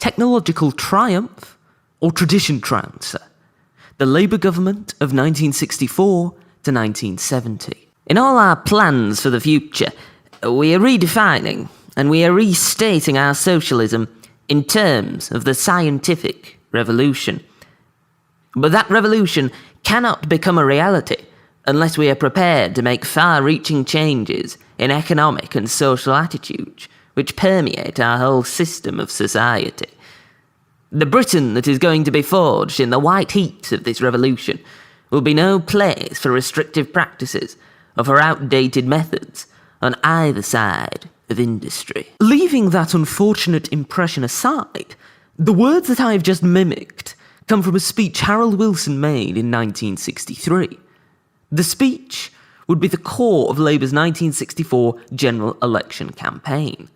Technological triumph or Tradition Trouncer? The Labour government of 1964 to 1970. In all our plans for the future, we are redefining and we are restating our socialism in terms of the scientific revolution. But that revolution cannot become a reality unless we are prepared to make far-reaching changes in economic and social attitudes which permeate our whole system of society. The Britain that is going to be forged in the white heat of this revolution will be no place for restrictive practices or for outdated methods on either side of industry. Leaving that unfortunate impression aside, the words that I have just mimicked come from a speech Harold Wilson made in 1963. The speech would be the core of Labour's 1964 general election campaign.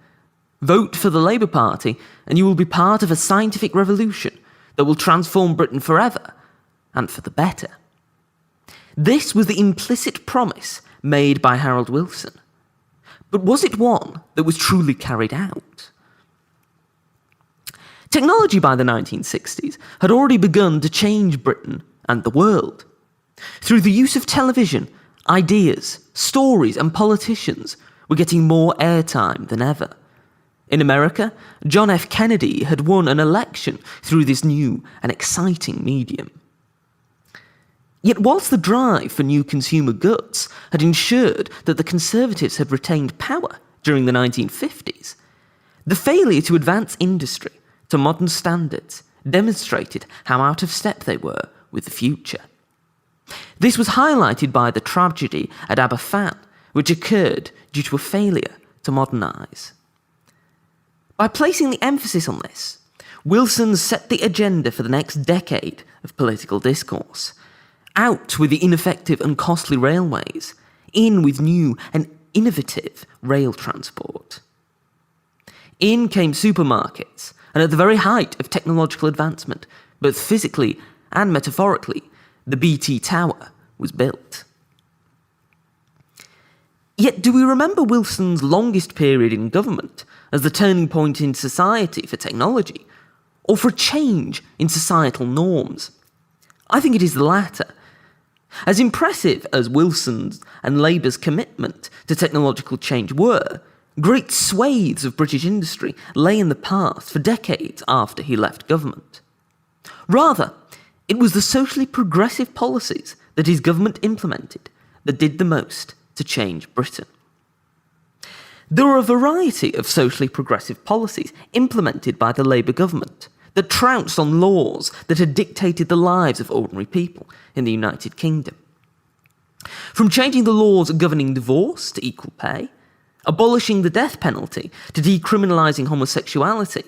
Vote for the Labour Party and you will be part of a scientific revolution that will transform Britain forever and for the better. This was the implicit promise made by Harold Wilson. But was it one that was truly carried out? Technology by the 1960s had already begun to change Britain and the world. Through the use of television, ideas, stories, and politicians were getting more airtime than ever. In America, John F. Kennedy had won an election through this new and exciting medium. Yet whilst the drive for new consumer goods had ensured that the Conservatives had retained power during the 1950s, the failure to advance industry to modern standards demonstrated how out of step they were with the future. This was highlighted by the tragedy at Aberfan, which occurred due to a failure to modernise. By placing the emphasis on this, Wilson set the agenda for the next decade of political discourse. Out with the ineffective and costly railways, in with new and innovative rail transport. In came supermarkets, and at the very height of technological advancement, both physically and metaphorically, the BT Tower was built. Yet do we remember Wilson's longest period in government as the turning point in society for technology, or for a change in societal norms? I think it is the latter. As impressive as Wilson's and Labour's commitment to technological change were, great swathes of British industry lay in the past for decades after he left government. Rather, it was the socially progressive policies that his government implemented that did the most to change Britain. There were a variety of socially progressive policies implemented by the Labour government that trounced on laws that had dictated the lives of ordinary people in the United Kingdom. From changing the laws governing divorce to equal pay, abolishing the death penalty to decriminalising homosexuality,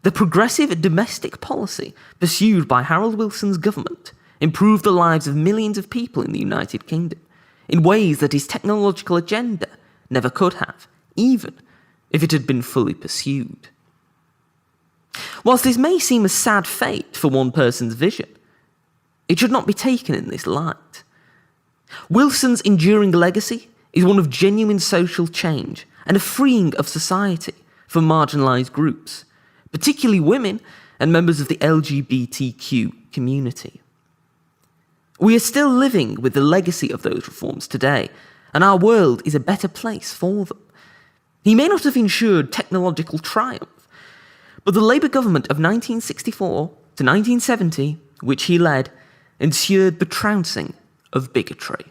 the progressive domestic policy pursued by Harold Wilson's government improved the lives of millions of people in the United Kingdom in ways that his technological agenda never could have, even if it had been fully pursued. Whilst this may seem a sad fate for one person's vision, it should not be taken in this light. Wilson's enduring legacy is one of genuine social change and a freeing of society for marginalised groups, particularly women and members of the LGBTQ community. We are still living with the legacy of those reforms today, and our world is a better place for them. He may not have ensured technological triumph, but the Labour government of 1964 to 1970, which he led, ensured the trouncing of bigotry.